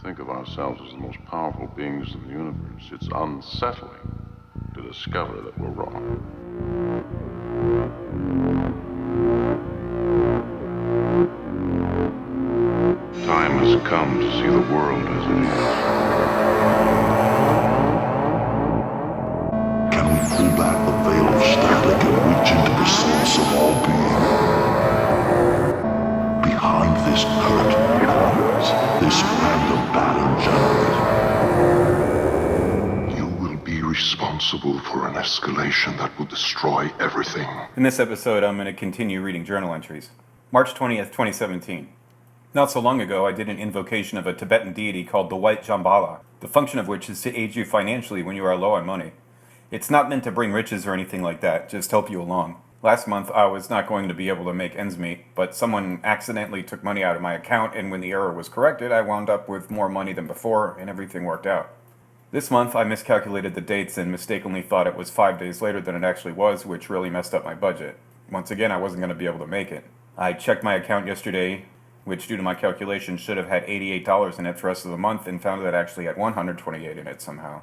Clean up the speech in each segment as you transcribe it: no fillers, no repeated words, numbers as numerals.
think of ourselves as the most powerful beings in the universe, it's unsettling to discover that we're wrong. Time has come to see the world as it is. Can we pull back the veil of static and reach into the source of all being? Behind this curtain lies this random pattern generator. You will be responsible for an escalation that will destroy everything. In this episode, I'm going to continue reading journal entries. March 20th, 2017. Not so long ago, I did an invocation of a Tibetan deity called the White Shambhala, the function of which is to aid you financially when you are low on money. It's not meant to bring riches or anything like that, just help you along. Last month, I was not going to be able to make ends meet, but someone accidentally took money out of my account, and when the error was corrected, I wound up with more money than before, and everything worked out. This month, I miscalculated the dates and mistakenly thought it was 5 days later than it actually was, which really messed up my budget. Once again, I wasn't going to be able to make it. I checked my account yesterday, which due to my calculations should have had $88 in it for the rest of the month, and found that it actually had $128 in it somehow.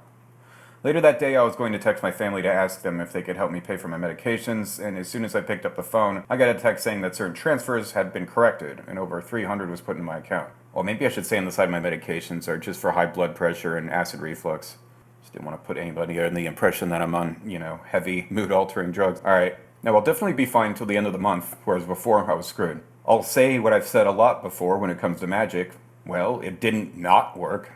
Later that day, I was going to text my family to ask them if they could help me pay for my medications, and as soon as I picked up the phone, I got a text saying that certain transfers had been corrected, and over $300 was put in my account. Well, maybe I should say on the side my medications are just for high blood pressure and acid reflux. Just didn't want to put anybody in the impression that I'm on, heavy, mood-altering drugs. Alright, now I'll definitely be fine until the end of the month, whereas before I was screwed. I'll say what I've said a lot before when it comes to magic. Well, it didn't not work.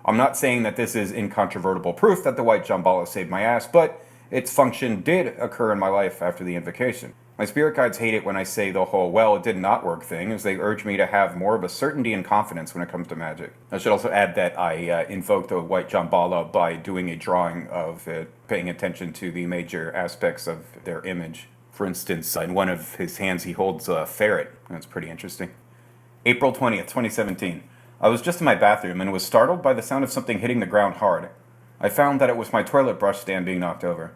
I'm not saying that this is incontrovertible proof that the White Shambhala saved my ass, but its function did occur in my life after the invocation. My spirit guides hate it when I say the whole, well, it did not work thing, as they urge me to have more of a certainty and confidence when it comes to magic. I should also add that I invoked the White Shambhala by doing a drawing of it, paying attention to the major aspects of their image. For instance, in one of his hands he holds a ferret. That's pretty interesting. April 20th, 2017. I was just in my bathroom and was startled by the sound of something hitting the ground hard. I found that it was my toilet brush stand being knocked over.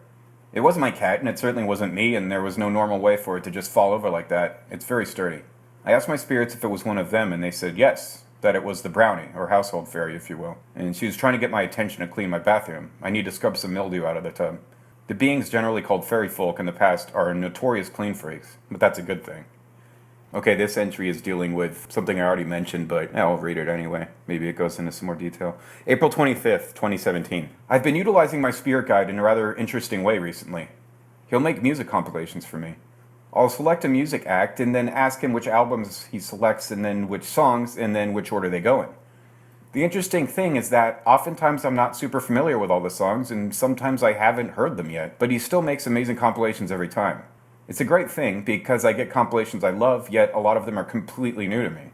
It wasn't my cat, and it certainly wasn't me, and there was no normal way for it to just fall over like that. It's very sturdy. I asked my spirits if it was one of them, and they said yes, that it was the brownie, or household fairy, if you will. And she was trying to get my attention to clean my bathroom. I need to scrub some mildew out of the tub. The beings generally called fairy folk in the past are notorious clean freaks, but that's a good thing. Okay, this entry is dealing with something I already mentioned, but I'll read it anyway. Maybe it goes into some more detail. April 25th, 2017. I've been utilizing my spirit guide in a rather interesting way recently. He'll make music compilations for me. I'll select a music act and then ask him which albums he selects and then which songs and then which order they go in. The interesting thing is that oftentimes I'm not super familiar with all the songs and sometimes I haven't heard them yet, but he still makes amazing compilations every time. It's a great thing because I get compilations I love, yet a lot of them are completely new to me.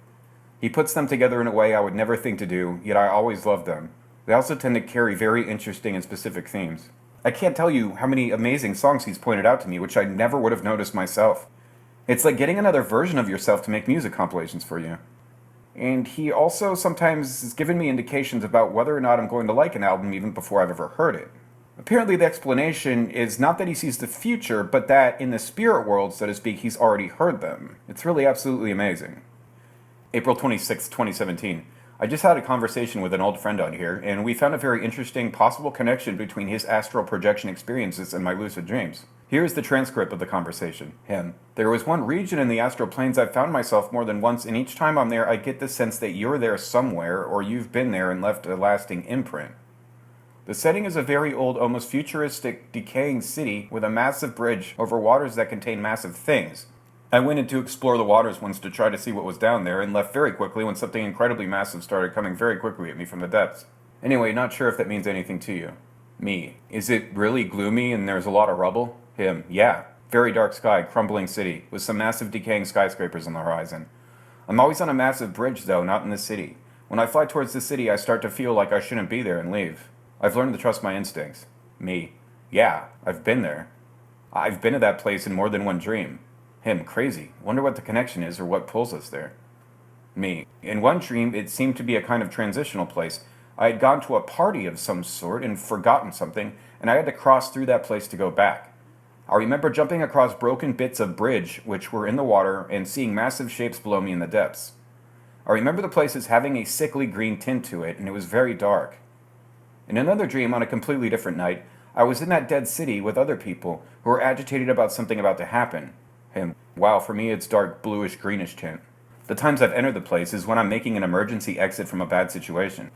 He puts them together in a way I would never think to do, yet I always love them. They also tend to carry very interesting and specific themes. I can't tell you how many amazing songs he's pointed out to me, which I never would have noticed myself. It's like getting another version of yourself to make music compilations for you. And he also sometimes has given me indications about whether or not I'm going to like an album even before I've ever heard it. Apparently the explanation is not that he sees the future, but that in the spirit world, so to speak, he's already heard them. It's really absolutely amazing. April 26, 2017. I just had a conversation with an old friend on here, and we found a very interesting possible connection between his astral projection experiences and my lucid dreams. Here is the transcript of the conversation. Him. There was one region in the astral planes I've found myself more than once, and each time I'm there I get the sense that you're there somewhere, or you've been there and left a lasting imprint. The setting is a very old, almost futuristic, decaying city with a massive bridge over waters that contain massive things. I went in to explore the waters once to try to see what was down there and left very quickly when something incredibly massive started coming very quickly at me from the depths. Anyway, not sure if that means anything to you. Me. Is it really gloomy and there's a lot of rubble? Him. Yeah. Very dark sky, crumbling city, with some massive decaying skyscrapers on the horizon. I'm always on a massive bridge though, not in the city. When I fly towards the city I start to feel like I shouldn't be there and leave. I've learned to trust my instincts. Me. Yeah, I've been there. I've been to that place in more than one dream. Him. Crazy. Wonder what the connection is or what pulls us there. Me. In one dream, it seemed to be a kind of transitional place. I had gone to a party of some sort and forgotten something, and I had to cross through that place to go back. I remember jumping across broken bits of bridge which were in the water and seeing massive shapes below me in the depths. I remember the place as having a sickly green tint to it, and it was very dark. In another dream on a completely different night, I was in that dead city with other people who were agitated about something about to happen. And wow, for me it's dark bluish greenish tint. The times I've entered the place is when I'm making an emergency exit from a bad situation.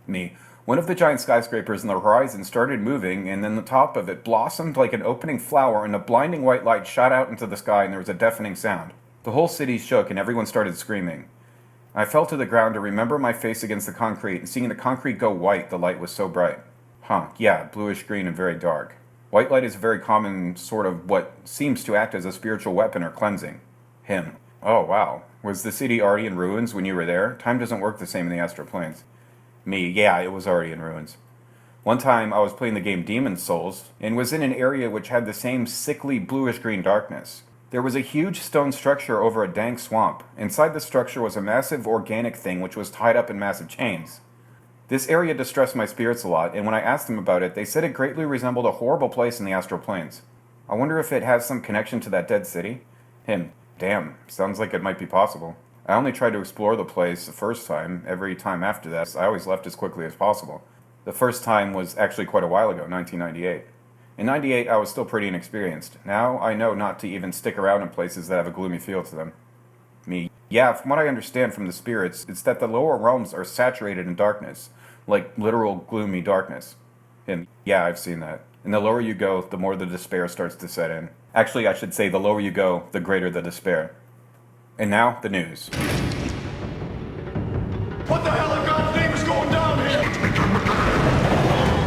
Me, one of the giant skyscrapers in the horizon started moving, and then the top of it blossomed like an opening flower, and a blinding white light shot out into the sky, and there was a deafening sound. The whole city shook, and everyone started screaming. I fell to the ground to remember my face against the concrete, and seeing the concrete go white, the light was so bright. Yeah, bluish-green and very dark. White light is a very common sort of what seems to act as a spiritual weapon or cleansing. Him. Oh, wow. Was the city already in ruins when you were there? Time doesn't work the same in the astral planes. Me, yeah, it was already in ruins. One time I was playing the game Demon's Souls, and was in an area which had the same sickly bluish-green darkness. There was a huge stone structure over a dank swamp. Inside the structure was a massive organic thing which was tied up in massive chains. This area distressed my spirits a lot, and when I asked them about it, they said it greatly resembled a horrible place in the astral planes. I wonder if it has some connection to that dead city? Him. Damn, sounds like it might be possible. I only tried to explore the place the first time. Every time after that, I always left as quickly as possible. The first time was actually quite a while ago, 1998. In 98, I was still pretty inexperienced. Now, I know not to even stick around in places that have a gloomy feel to them. Me. Yeah, from what I understand from the spirits, it's that the lower realms are saturated in darkness. Like literal gloomy darkness. Him. Yeah, I've seen that. And the lower you go, the more the despair starts to set in. Actually, I should say the lower you go, the greater the despair. And now, the news. What the hell in God's name is going down here?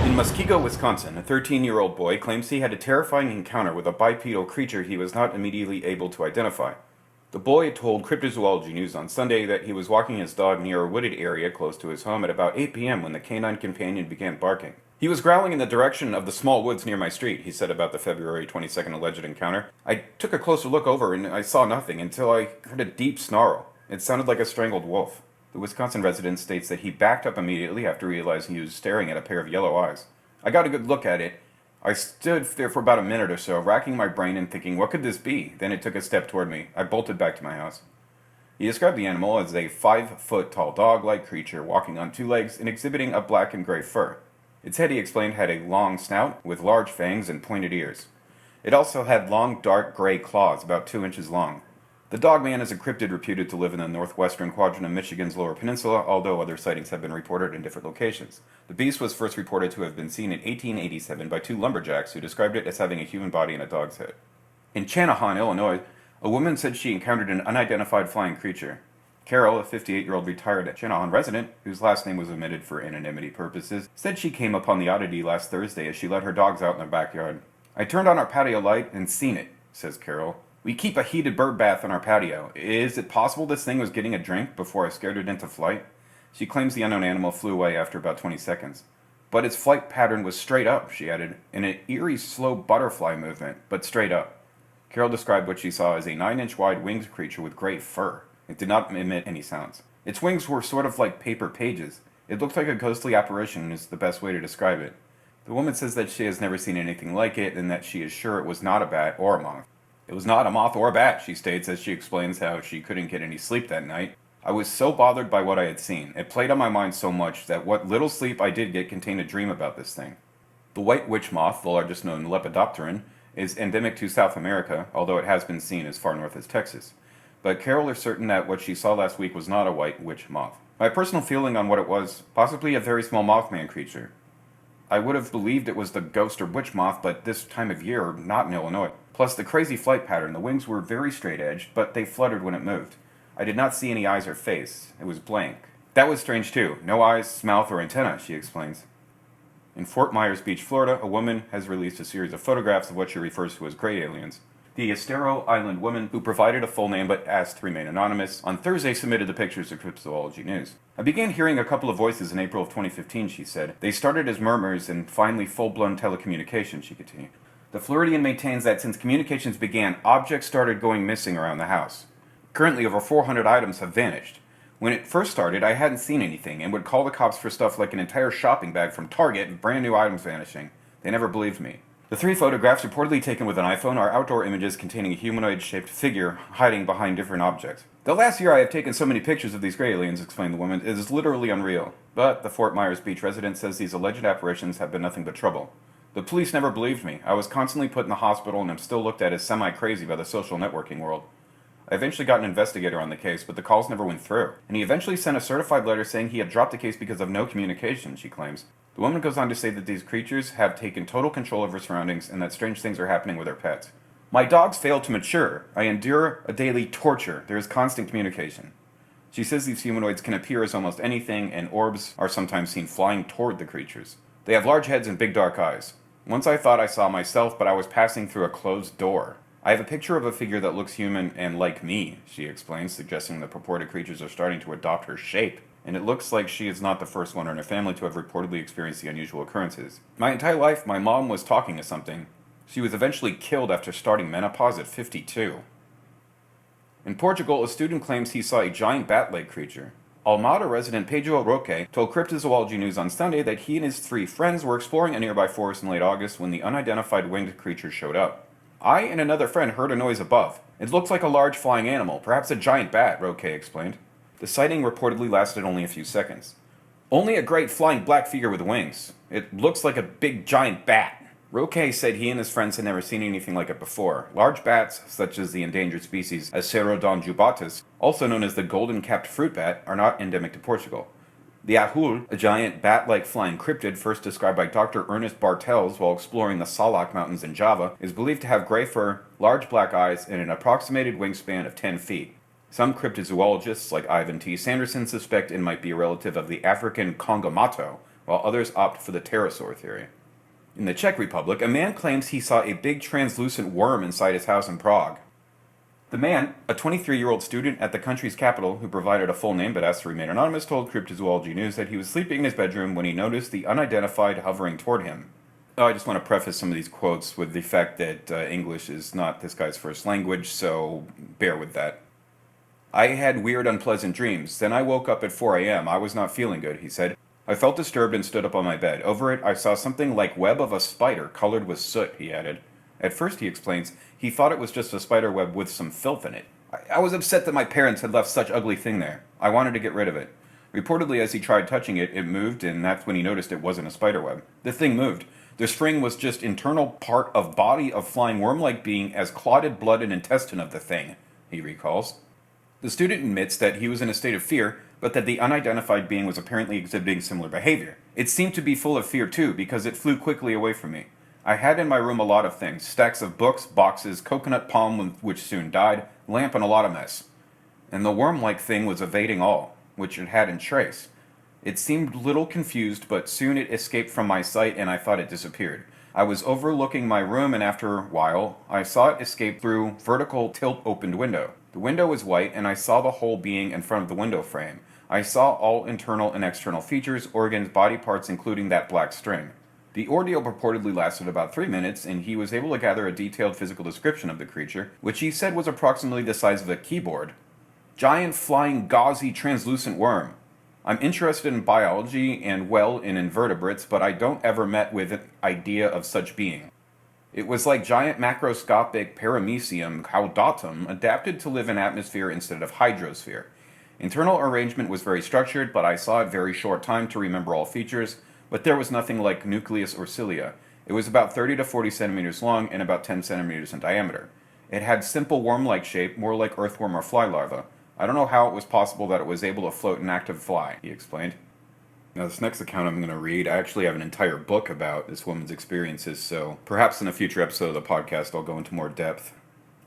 In Muskego, Wisconsin, a 13-year-old boy claims he had a terrifying encounter with a bipedal creature he was not immediately able to identify. The boy told Cryptozoology News on Sunday that he was walking his dog near a wooded area close to his home at about 8 p.m. when the canine companion began barking. He was growling in the direction of the small woods near my street, he said about the February 22nd alleged encounter. I took a closer look over and I saw nothing until I heard a deep snarl. It sounded like a strangled wolf. The Wisconsin resident states that he backed up immediately after realizing he was staring at a pair of yellow eyes. I got a good look at it. I stood there for about a minute or so, racking my brain and thinking, what could this be? Then it took a step toward me. I bolted back to my house. He described the animal as a 5-foot-tall dog-like creature walking on 2 legs and exhibiting a black and gray fur. Its head, he explained, had a long snout with large fangs and pointed ears. It also had long, dark gray claws about 2 inches long. The dogman is a cryptid reputed to live in the northwestern quadrant of Michigan's Lower Peninsula, although other sightings have been reported in different locations. The beast was first reported to have been seen in 1887 by 2 lumberjacks who described it as having a human body and a dog's head. In Channahon, Illinois, a woman said she encountered an unidentified flying creature. Carol, a 58-year-old retired Channahon resident, whose last name was omitted for anonymity purposes, said she came upon the oddity last Thursday as she let her dogs out in their backyard. I turned on our patio light and seen it, says Carol. We keep a heated bird bath on our patio. Is it possible this thing was getting a drink before I scared it into flight? She claims the unknown animal flew away after about 20 seconds. But its flight pattern was straight up, she added, in an eerie, slow butterfly movement, but straight up. Carol described what she saw as a 9-inch wide winged creature with gray fur. It did not emit any sounds. Its wings were sort of like paper pages. It looked like a ghostly apparition is the best way to describe it. The woman says that she has never seen anything like it and that she is sure it was not a bat or a moth. It was not a moth or a bat, she states as she explains how she couldn't get any sleep that night. I was so bothered by what I had seen. It played on my mind so much that what little sleep I did get contained a dream about this thing. The white witch moth, the largest known lepidopteran, is endemic to South America, although it has been seen as far north as Texas. But Carol is certain that what she saw last week was not a white witch moth. My personal feeling on what it was, possibly a very small mothman creature. I would have believed it was the ghost or witch moth, but this time of year, not in Illinois. Plus the crazy flight pattern, the wings were very straight-edged, but they fluttered when it moved. I did not see any eyes or face. It was blank. That was strange too. No eyes, mouth, or antenna, she explains. In Fort Myers Beach, Florida, a woman has released a series of photographs of what she refers to as gray aliens. The Estero Island woman, who provided a full name but asked to remain anonymous, on Thursday submitted the pictures to Cryptozoology News. I began hearing a couple of voices in April of 2015, she said. They started as murmurs and finally full-blown telecommunication, she continued. The Floridian maintains that since communications began, objects started going missing around the house. Currently, over 400 items have vanished. When it first started, I hadn't seen anything and would call the cops for stuff like an entire shopping bag from Target and brand new items vanishing. They never believed me. The The 3 photographs, reportedly taken with an iPhone, are outdoor images containing a humanoid-shaped figure hiding behind different objects. "The last year I have taken so many pictures of these gray aliens," explained the woman. "It is literally unreal." But the Fort Myers Beach resident says these alleged apparitions have been nothing but trouble. "The police never believed me. I was constantly put in the hospital and am still looked at as semi-crazy by the social networking world. I eventually got an investigator on the case, but the calls never went through. And he eventually sent a certified letter saying he had dropped the case because of no communication," she claims. The woman goes on to say that these creatures have taken total control of her surroundings and that strange things are happening with her pets. "My dogs fail to mature. I endure a daily torture. There is constant communication." She says these humanoids can appear as almost anything, and orbs are sometimes seen flying toward the creatures. "They have large heads and big dark eyes. Once I thought I saw myself, but I was passing through a closed door. I have a picture of a figure that looks human and like me," she explains, suggesting the purported creatures are starting to adopt her shape. And it looks like she is not the first one in her family to have reportedly experienced the unusual occurrences. "My entire life, my mom was talking to something. She was eventually killed after starting menopause at 52. In Portugal, a student claims he saw a giant bat-like creature. Almada resident Pedro Roque told Cryptozoology News on Sunday that he and his 3 friends were exploring a nearby forest in late August when the unidentified winged creature showed up. "I and another friend heard a noise above. It looked like a large flying animal, perhaps a giant bat," Roque explained. The sighting reportedly lasted only a few seconds. "Only a great flying black figure with wings. It looks like a big giant bat." Roque said he and his friends had never seen anything like it before. Large bats, such as the endangered species Acerodon jubatus, also known as the golden-capped fruit bat, are not endemic to Portugal. The ahul, a giant bat-like flying cryptid first described by Dr. Ernest Bartels while exploring the Salak Mountains in Java, is believed to have gray fur, large black eyes, and an approximated wingspan of 10 feet. Some cryptozoologists, like Ivan T. Sanderson, suspect it might be a relative of the African Kongomato, while others opt for the pterosaur theory. In the Czech Republic, a man claims he saw a big translucent worm inside his house in Prague. The man, a 23-year-old student at the country's capital who provided a full name but asked to remain anonymous, told Cryptozoology News that he was sleeping in his bedroom when he noticed the unidentified hovering toward him. I just want to preface some of these quotes with the fact that English is not this guy's first language, so bear with that. "I had weird, unpleasant dreams. Then I woke up at 4 a.m. I was not feeling good," he said. "I felt disturbed and stood up on my bed. Over it, I saw something like web of a spider colored with soot," he added. At first, he explains, he thought it was just a spider web with some filth in it. I was upset that my parents had left such ugly thing there. I wanted to get rid of it." Reportedly, as he tried touching it, it moved, and that's when he noticed it wasn't a spider web. The thing moved. The spring was just internal part of body of flying worm-like being as clotted blood and intestine of the thing, he recalls. The student admits that he was in a state of fear, but that the unidentified being was apparently exhibiting similar behavior. "It seemed to be full of fear too, because it flew quickly away from me. I had in my room a lot of things, stacks of books, boxes, coconut palm which soon died, lamp, and a lot of mess. And the worm-like thing was evading all, which it hadn't trace. It seemed little confused, but soon it escaped from my sight and I thought it disappeared. I was overlooking my room and after a while, I saw it escape through vertical tilt-opened window. The window was white and I saw the whole being in front of the window frame. I saw all internal and external features, organs, body parts, including that black string. The ordeal purportedly lasted about 3 minutes, and he was able to gather a detailed physical description of the creature, which he said was approximately the size of a keyboard. Giant flying gauzy translucent worm. I'm interested in biology and well in invertebrates, but I don't ever met with an idea of such being. It was like giant macroscopic paramecium caudatum adapted to live in atmosphere instead of hydrosphere. Internal arrangement was very structured, but I saw it very short time to remember all features, but there was nothing like nucleus or cilia. It was about 30 to 40 centimeters long and about 10 centimeters in diameter. It had simple worm-like shape, more like earthworm or fly larva. I don't know how it was possible that it was able to float an active fly, he explained. Now this next account I'm going to read, I actually have an entire book about this woman's experiences, so perhaps in a future episode of the podcast I'll go into more depth.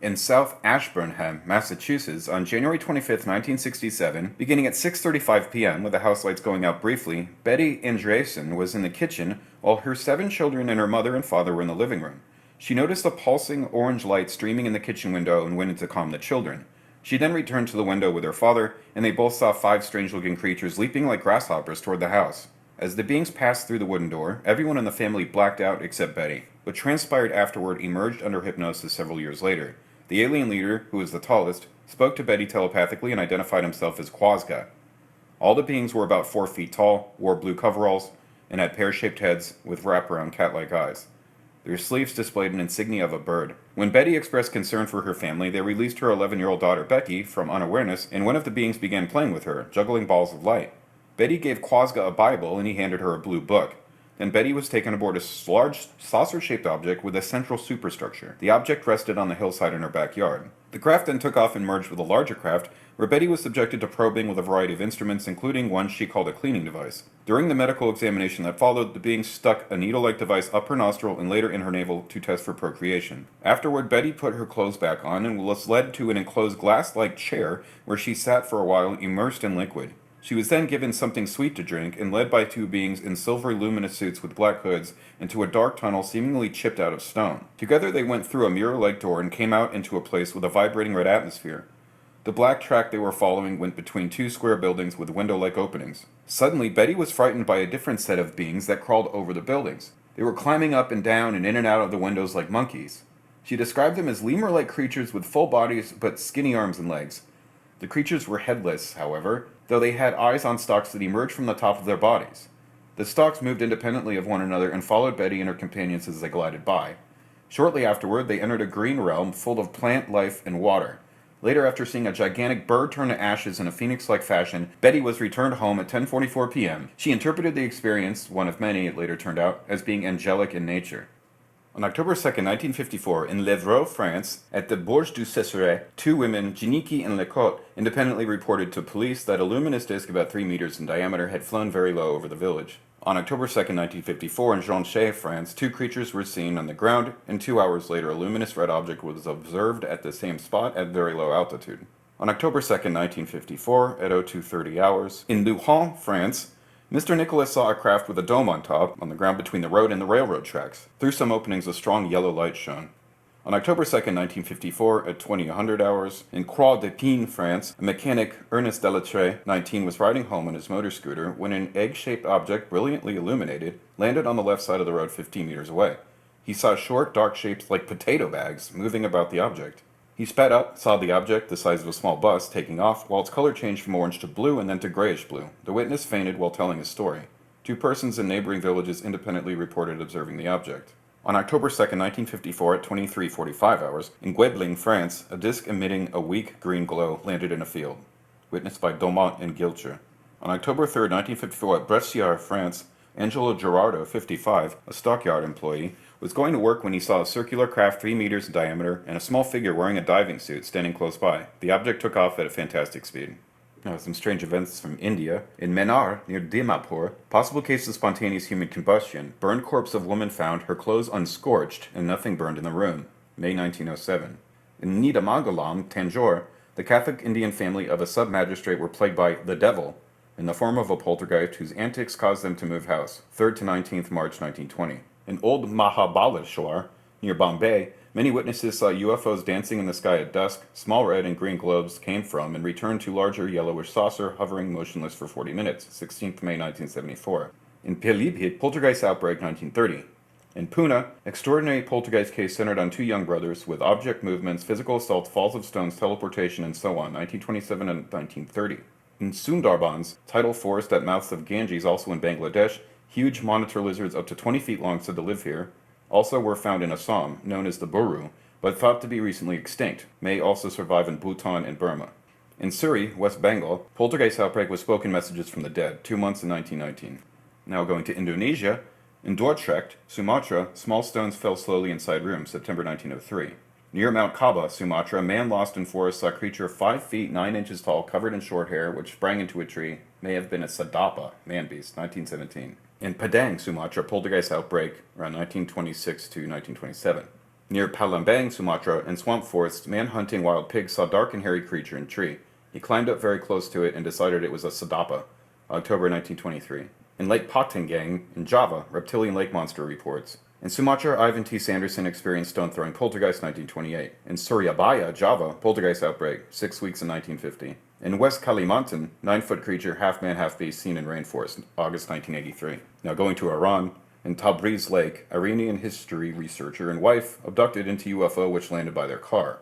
In South Ashburnham, Massachusetts, on January 25, 1967, beginning at 6:35 p.m., with the house lights going out briefly, Betty Andreessen was in the kitchen while her 7 children and her mother and father were in the living room. She noticed a pulsing orange light streaming in the kitchen window and went in to calm the children. She then returned to the window with her father, and they both saw 5 strange-looking creatures leaping like grasshoppers toward the house. As the beings passed through the wooden door, everyone in the family blacked out except Betty. What transpired afterward emerged under hypnosis several years later. The alien leader, who was the tallest, spoke to Betty telepathically and identified himself as Quasga. All the beings were about 4 feet tall, wore blue coveralls, and had pear-shaped heads with wraparound cat-like eyes. Their sleeves displayed an insignia of a bird. When Betty expressed concern for her family, they released her 11-year-old daughter Becky from unawareness, and one of the beings began playing with her, juggling balls of light. Betty gave Quasga a Bible, and he handed her a blue book. Then Betty was taken aboard a large saucer-shaped object with a central superstructure. The object rested on the hillside in her backyard. The craft then took off and merged with a larger craft, where Betty was subjected to probing with a variety of instruments, including one she called a cleaning device. During the medical examination that followed, the being stuck a needle-like device up her nostril and later in her navel to test for procreation. Afterward, Betty put her clothes back on and was led to an enclosed glass-like chair where she sat for a while immersed in liquid. She was then given something sweet to drink and led by two beings in silvery luminous suits with black hoods into a dark tunnel seemingly chipped out of stone. Together they went through a mirror-like door and came out into a place with a vibrating red atmosphere. The black track they were following went between two square buildings with window-like openings. Suddenly, Betty was frightened by a different set of beings that crawled over the buildings. They were climbing up and down and in and out of the windows like monkeys. She described them as lemur-like creatures with full bodies but skinny arms and legs. The creatures were headless, however, though they had eyes on stalks that emerged from the top of their bodies. The stalks moved independently of one another and followed Betty and her companions as they glided by. Shortly afterward, they entered a green realm full of plant life and water. Later, after seeing a gigantic bird turn to ashes in a phoenix-like fashion, Betty was returned home at 10:44 p.m. She interpreted the experience, one of many it later turned out, as being angelic in nature. On October 2, 1954, in Levrault, France, at the Bourg du Cesseret, two women, Giniki and Lecote, independently reported to police that a luminous disk about 3 meters in diameter had flown very low over the village. On October 2, 1954, in Jonchée, France, two creatures were seen on the ground, and 2 hours later a luminous red object was observed at the same spot at very low altitude. On October 2, 1954, at 02:30 hours, in Luhan, France, Mr. Nicholas saw a craft with a dome on top, on the ground between the road and the railroad tracks. Through some openings a strong yellow light shone. On October 2, 1954, at 20:00 hours, in Croix-des-Pins, France, a mechanic, Ernest Delattre, 19, was riding home on his motor scooter when an egg-shaped object, brilliantly illuminated, landed on the left side of the road 15 meters away. He saw short, dark shapes like potato bags moving about the object. He sped up, saw the object, the size of a small bus, taking off, while its color changed from orange to blue and then to grayish blue. The witness fainted while telling his story. Two persons in neighboring villages independently reported observing the object. On October 2, 1954, at 23:45 hours, in Guebling, France, a disc emitting a weak green glow landed in a field. Witnessed by Domont and Gilcher. On October 3, 1954, at Bresciard, France, Angelo Gerardo, 55, a stockyard employee, was going to work when he saw a circular craft 3 meters in diameter and a small figure wearing a diving suit standing close by. The object took off at a fantastic speed. Now, some strange events from India. In Menar, near Dimapur, possible case of spontaneous human combustion. Burned corpse of woman found, her clothes unscorched, and nothing burned in the room. May 1907. In Needamangalam, Tanjore, the Catholic Indian family of a sub-magistrate were plagued by the devil, in the form of a poltergeist whose antics caused them to move house. 3rd to 19th March 1920. In Old Mahabaleshwar, near Bombay, many witnesses saw UFOs dancing in the sky at dusk. Small red and green globes came from and returned to larger yellowish saucer, hovering motionless for 40 minutes. 16th May 1974. In Pilibhit, poltergeist outbreak 1930. In Pune, extraordinary poltergeist case centered on two young brothers with object movements, physical assault, falls of stones, teleportation, and so on. 1927 and 1930. In Sundarbans, tidal forest at mouths of Ganges, also in Bangladesh, huge monitor lizards up to 20 feet long said to live here. Also were found in Assam, known as the Buru, but thought to be recently extinct. May also survive in Bhutan and Burma. In Surrey, West Bengal, poltergeist outbreak with spoken messages from the dead, 2 months in 1919. Now going to Indonesia, in Dordrecht, Sumatra, small stones fell slowly inside rooms, September 1903. Near Mount Kaba, Sumatra, a man lost in forest saw a creature 5 feet 9 inches tall, covered in short hair, which sprang into a tree. May have been a Sadapa, man-beast, 1917. In Padang, Sumatra, poltergeist outbreak around 1926 to 1927. Near Palembang, Sumatra, in swamp forest, man hunting wild pigs saw dark and hairy creature in tree. He climbed up very close to it and decided it was a Sadapa, October 1923. In Lake Patenggang, in Java, reptilian lake monster reports. In Sumatra, Ivan T. Sanderson experienced stone-throwing poltergeist 1928. In Surabaya, Java, poltergeist outbreak, 6 weeks in 1950. In West Kalimantan, 9-foot creature, half-man, half-beast, seen in rainforest, August 1983. Now going to Iran, in Tabriz Lake, Iranian history researcher and wife abducted into UFO which landed by their car.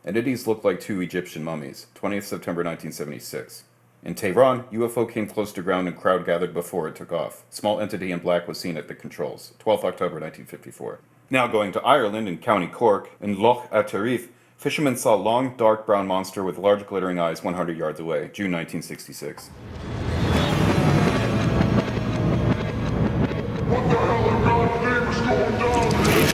Entities looked like 2 Egyptian mummies, 20th September 1976. In Tehran, UFO came close to ground and crowd gathered before it took off. Small entity in black was seen at the controls, 12th October 1954. Now going to Ireland in County Cork, in Loch Attarif, fishermen saw a long, dark brown monster with large glittering eyes 100 yards away, June 1966. What the hell in God's name is going down here?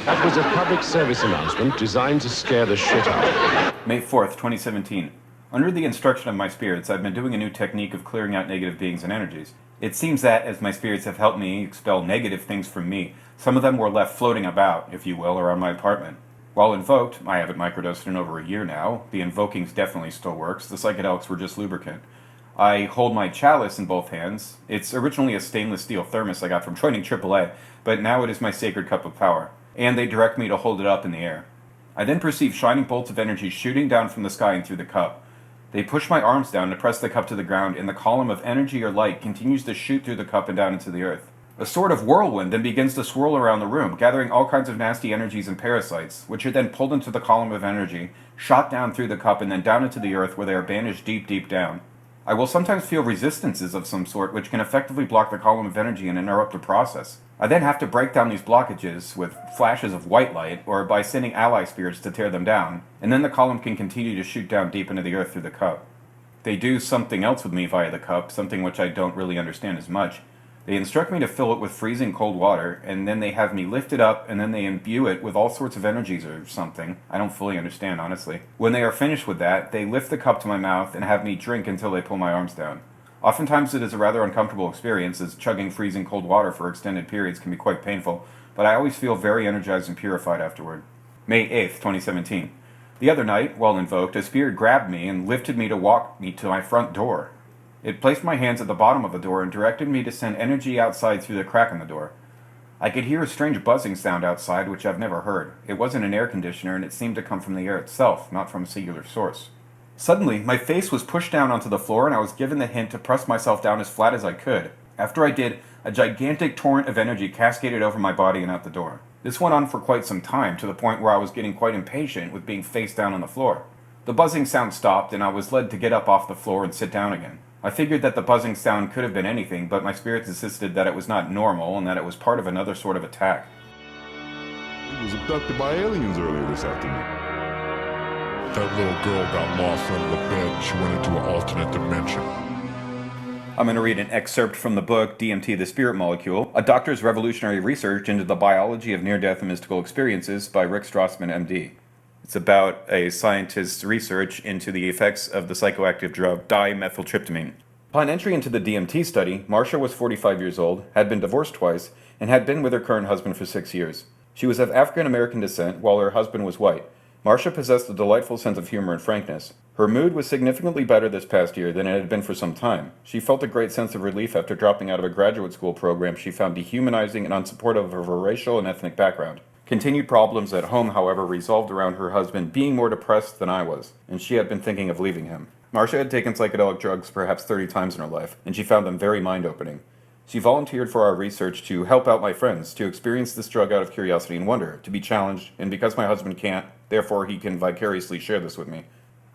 That was a public service announcement designed to scare the shit out. May 4th, 2017. Under the instruction of my spirits, I've been doing a new technique of clearing out negative beings and energies. It seems that, as my spirits have helped me expel negative things from me, some of them were left floating about, if you will, around my apartment. While invoked, I haven't microdosed in over a year now, the invokings definitely still works, the psychedelics were just lubricant. I hold my chalice in both hands. It's originally a stainless steel thermos I got from joining AAA, but now it is my sacred cup of power, and they direct me to hold it up in the air. I then perceive shining bolts of energy shooting down from the sky and through the cup. They push my arms down to press the cup to the ground, and the column of energy or light continues to shoot through the cup and down into the earth. A sort of whirlwind then begins to swirl around the room, gathering all kinds of nasty energies and parasites, which are then pulled into the column of energy, shot down through the cup, and then down into the earth where they are banished deep, deep down. I will sometimes feel resistances of some sort which can effectively block the column of energy and interrupt the process. I then have to break down these blockages with flashes of white light or by sending ally spirits to tear them down, and then the column can continue to shoot down deep into the earth through the cup. They do something else with me via the cup, something which I don't really understand as much. They instruct me to fill it with freezing cold water, and then they have me lift it up, and then they imbue it with all sorts of energies or something. I don't fully understand, honestly. When they are finished with that, they lift the cup to my mouth and have me drink until they pull my arms down. Oftentimes it is a rather uncomfortable experience, as chugging freezing cold water for extended periods can be quite painful, but I always feel very energized and purified afterward. May 8th, 2017. The other night, while invoked, a spirit grabbed me and lifted me to walk me to my front door. It placed my hands at the bottom of the door and directed me to send energy outside through the crack in the door. I could hear a strange buzzing sound outside, which I've never heard. It wasn't an air conditioner, and it seemed to come from the air itself, not from a singular source. Suddenly, my face was pushed down onto the floor, and I was given the hint to press myself down as flat as I could. After I did, a gigantic torrent of energy cascaded over my body and out the door. This went on for quite some time, to the point where I was getting quite impatient with being face down on the floor. The buzzing sound stopped, and I was led to get up off the floor and sit down again. I figured that the buzzing sound could have been anything, but my spirits insisted that it was not normal and that it was part of another sort of attack. He was abducted by aliens earlier this afternoon. That little girl got lost under the bed and she went into an alternate dimension. I'm going to read an excerpt from the book DMT the Spirit Molecule, a doctor's revolutionary research into the biology of near-death and mystical experiences by Rick Straussman, MD. It's about a scientist's research into the effects of the psychoactive drug dimethyltryptamine. Upon entry into the DMT study, Marcia was 45 years old, had been divorced twice, and had been with her current husband for 6 years. She was of African-American descent, while her husband was white. Marcia possessed a delightful sense of humor and frankness. Her mood was significantly better this past year than it had been for some time. She felt a great sense of relief after dropping out of a graduate school program she found dehumanizing and unsupportive of her racial and ethnic background. Continued problems at home, however, resolved around her husband being more depressed than I was, and she had been thinking of leaving him. Marcia had taken psychedelic drugs perhaps 30 times in her life, and she found them very mind-opening. She volunteered for our research to help out my friends, to experience this drug out of curiosity and wonder, to be challenged, and because my husband can't, therefore he can vicariously share this with me.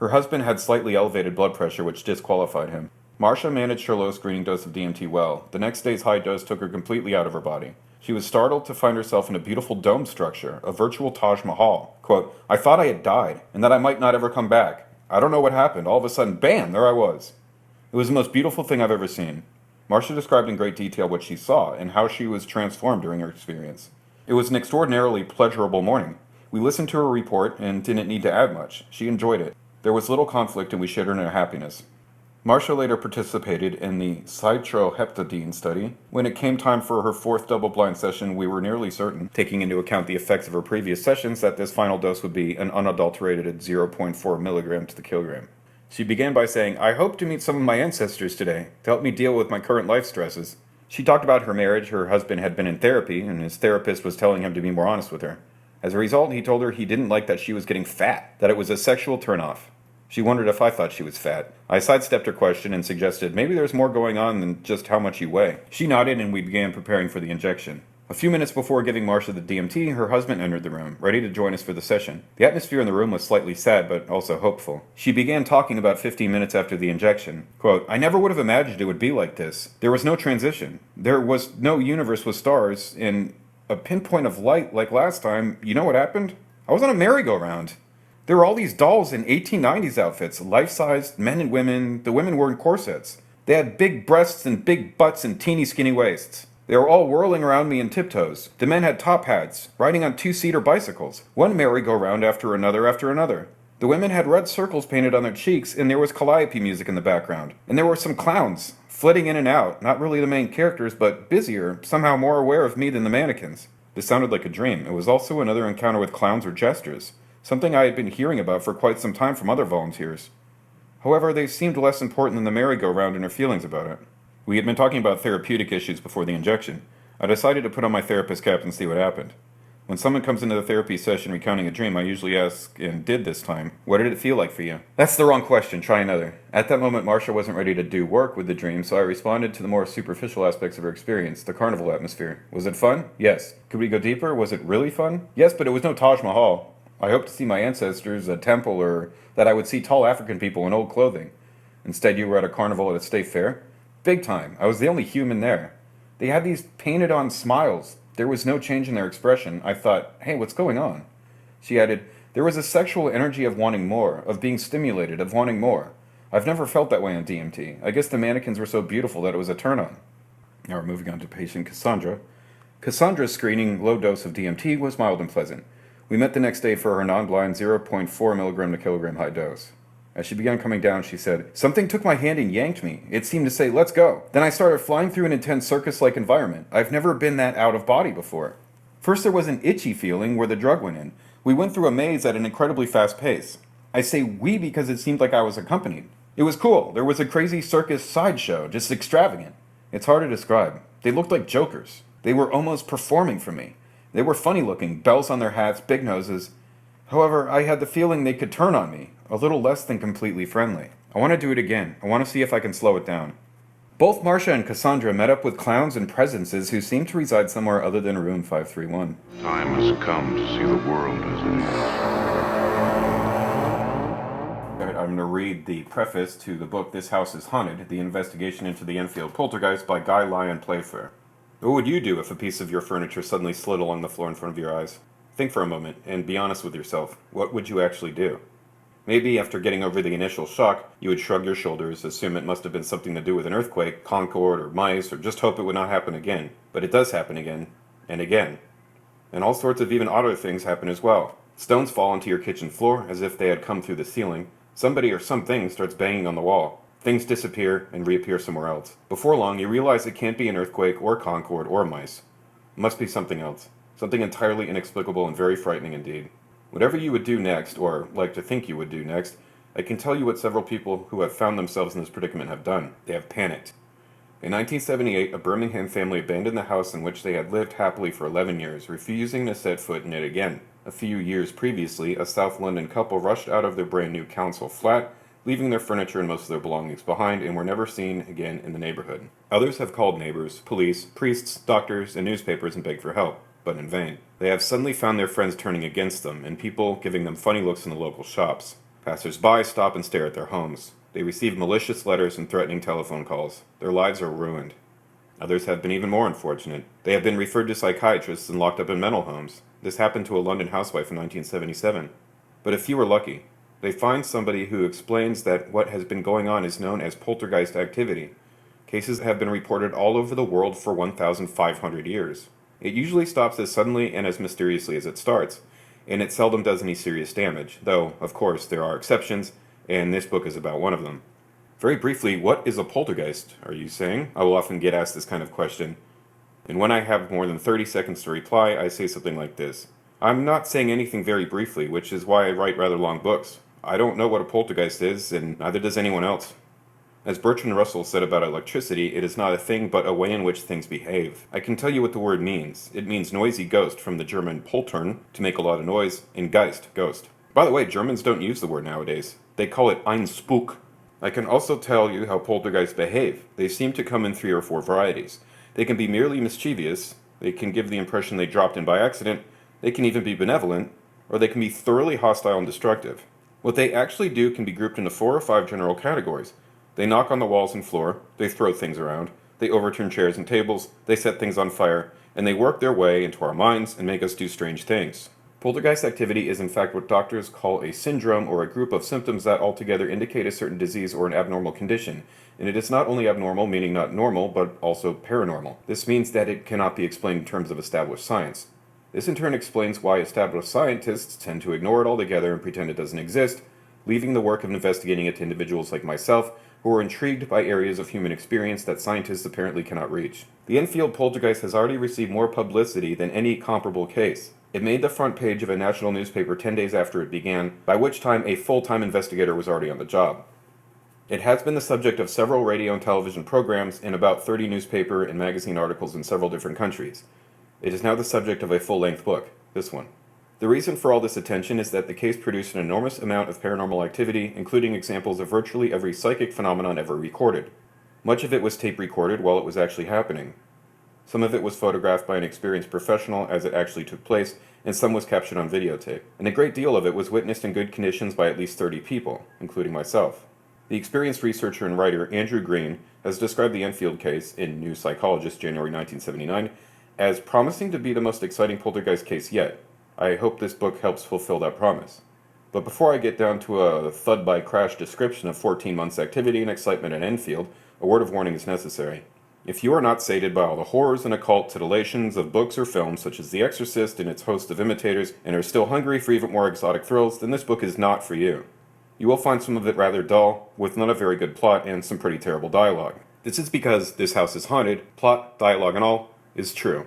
Her husband had slightly elevated blood pressure, which disqualified him. Marcia managed her low screening dose of DMT well. The next day's high dose took her completely out of her body. She was startled to find herself in a beautiful dome structure, a virtual Taj Mahal. Quote, "I thought I had died, and that I might not ever come back. I don't know what happened. All of a sudden, bam, there I was." It was the most beautiful thing I've ever seen. Marcia described in great detail what she saw and how she was transformed during her experience. It was an extraordinarily pleasurable morning. We listened to her report and didn't need to add much. She enjoyed it. There was little conflict and we shared in her happiness. Marcia later participated in the cytroheptadine study. When it came time for her fourth double-blind session, we were nearly certain, taking into account the effects of her previous sessions, that this final dose would be an unadulterated 0.4 milligram to the kilogram. She began by saying, "I hope to meet some of my ancestors today, to help me deal with my current life stresses." She talked about her marriage. Her husband had been in therapy, and his therapist was telling him to be more honest with her. As a result, he told her he didn't like that she was getting fat, that it was a sexual turnoff. She wondered if I thought she was fat. I sidestepped her question and suggested maybe there's more going on than just how much you weigh. She nodded and we began preparing for the injection. A few minutes before giving Marcia the DMT, her husband entered the room, ready to join us for the session. The atmosphere in the room was slightly sad, but also hopeful. She began talking about 15 minutes after the injection. Quote, "I never would have imagined it would be like this. There was no transition. There was no universe with stars, and a pinpoint of light like last time, you know what happened? I was on a merry-go-round. There were all these dolls in 1890s outfits, life-sized, men and women. The women were in corsets. They had big breasts and big butts and teeny skinny waists. They were all whirling around me in tiptoes. The men had top hats, riding on two-seater bicycles. One merry-go-round after another after another. The women had red circles painted on their cheeks, and there was calliope music in the background. And there were some clowns, flitting in and out, not really the main characters, but busier, somehow more aware of me than the mannequins. This sounded like a dream. It was also another encounter with clowns or jesters, something I had been hearing about for quite some time from other volunteers. However, they seemed less important than the merry-go-round and her feelings about it. We had been talking about therapeutic issues before the injection. I decided to put on my therapist cap and see what happened. When someone comes into the therapy session recounting a dream, I usually ask, and did this time, what did it feel like for you? That's the wrong question, try another. At that moment, Marcia wasn't ready to do work with the dream, so I responded to the more superficial aspects of her experience, the carnival atmosphere. Was it fun? Yes. Could we go deeper? Was it really fun? Yes, but it was no Taj Mahal. I hoped to see my ancestors, a temple, or that I would see tall African people in old clothing. Instead, you were at a carnival at a state fair? Big time. I was the only human there. They had these painted-on smiles. There was no change in their expression. I thought, hey, what's going on? She added, there was a sexual energy of wanting more, of being stimulated, of wanting more. I've never felt that way on DMT. I guess the mannequins were so beautiful that it was a turn-on. Now we're moving on to patient Cassandra. Cassandra's screening low dose of DMT was mild and pleasant. We met the next day for her non-blind 0.4 milligram to kilogram high dose. As she began coming down, she said, something took my hand and yanked me. It seemed to say, let's go. Then I started flying through an intense circus-like environment. I've never been that out of body before. First there was an itchy feeling where the drug went in. We went through a maze at an incredibly fast pace. I say we because it seemed like I was accompanied. It was cool. There was a crazy circus sideshow, just extravagant. It's hard to describe. They looked like jokers. They were almost performing for me. They were funny looking, bells on their hats, big noses. However, I had the feeling they could turn on me, a little less than completely friendly. I want to do it again. I want to see if I can slow it down. Both Marcia and Cassandra met up with clowns and presences who seemed to reside somewhere other than room 531. Time has come to see the world as it is. All right, I'm going to read the preface to the book This House is Haunted, The Investigation into the Enfield Poltergeist by Guy Lyon Playfair. What would you do if a piece of your furniture suddenly slid along the floor in front of your eyes? Think for a moment, and be honest with yourself. What would you actually do? Maybe after getting over the initial shock, you would shrug your shoulders, assume it must have been something to do with an earthquake, Concorde, or mice, or just hope it would not happen again. But it does happen again, and again. And all sorts of even odder things happen as well. Stones fall onto your kitchen floor as if they had come through the ceiling. Somebody or something starts banging on the wall. Things disappear and reappear somewhere else. Before long, you realize it can't be an earthquake or Concorde or mice. It must be something else. Something entirely inexplicable and very frightening indeed. Whatever you would do next, or like to think you would do next, I can tell you what several people who have found themselves in this predicament have done. They have panicked. In 1978, a Birmingham family abandoned the house in which they had lived happily for 11 years, refusing to set foot in it again. A few years previously, a South London couple rushed out of their brand new council flat, leaving their furniture and most of their belongings behind, and were never seen again in the neighborhood. Others have called neighbors, police, priests, doctors, and newspapers and begged for help, but in vain. They have suddenly found their friends turning against them, and people giving them funny looks in the local shops. Passers-by stop and stare at their homes. They receive malicious letters and threatening telephone calls. Their lives are ruined. Others have been even more unfortunate. They have been referred to psychiatrists and locked up in mental homes. This happened to a London housewife in 1977. But a few are lucky. They find somebody who explains that what has been going on is known as poltergeist activity. Cases have been reported all over the world for 1,500 years. It usually stops as suddenly and as mysteriously as it starts, and it seldom does any serious damage, though, of course, there are exceptions, and this book is about one of them. Very briefly, what is a poltergeist, are you saying? I will often get asked this kind of question, and when I have more than 30 seconds to reply, I say something like this. I'm not saying anything very briefly, which is why I write rather long books. I don't know what a poltergeist is, and neither does anyone else. As Bertrand Russell said about electricity, it is not a thing but a way in which things behave. I can tell you what the word means. It means noisy ghost, from the German poltern, to make a lot of noise, and Geist, ghost. By the way, Germans don't use the word nowadays. They call it ein Spuk. I can also tell you how poltergeists behave. They seem to come in 3 or 4 varieties. They can be merely mischievous, they can give the impression they dropped in by accident, they can even be benevolent, or they can be thoroughly hostile and destructive. What they actually do can be grouped into 4 or 5 general categories. They knock on the walls and floor, they throw things around, they overturn chairs and tables, they set things on fire, and they work their way into our minds and make us do strange things. Poltergeist activity is in fact what doctors call a syndrome, or a group of symptoms that altogether indicate a certain disease or an abnormal condition. And it is not only abnormal, meaning not normal, but also paranormal. This means that it cannot be explained in terms of established science. This in turn explains why established scientists tend to ignore it altogether and pretend it doesn't exist, leaving the work of investigating it to individuals like myself, who are intrigued by areas of human experience that scientists apparently cannot reach. The Enfield Poltergeist has already received more publicity than any comparable case. It made the front page of a national newspaper 10 days after it began, by which time a full-time investigator was already on the job. It has been the subject of several radio and television programs and about 30 newspaper and magazine articles in several different countries. It is now the subject of a full-length book, this one. The reason for all this attention is that the case produced an enormous amount of paranormal activity, including examples of virtually every psychic phenomenon ever recorded. Much of it was tape recorded while it was actually happening. Some of it was photographed by an experienced professional as it actually took place, and some was captured on videotape. And a great deal of it was witnessed in good conditions by at least 30 people, including myself. The experienced researcher and writer Andrew Green has described the Enfield case in New Psychologist, January 1979, as promising to be the most exciting poltergeist case yet. I hope this book helps fulfill that promise. But before I get down to a thud-by-crash description of 14 months' activity and excitement at Enfield, a word of warning is necessary. If you are not sated by all the horrors and occult titillations of books or films such as The Exorcist and its host of imitators, and are still hungry for even more exotic thrills, then this book is not for you. You will find some of it rather dull, with not a very good plot and some pretty terrible dialogue. This is because this house is haunted, plot, dialogue, and all, is true.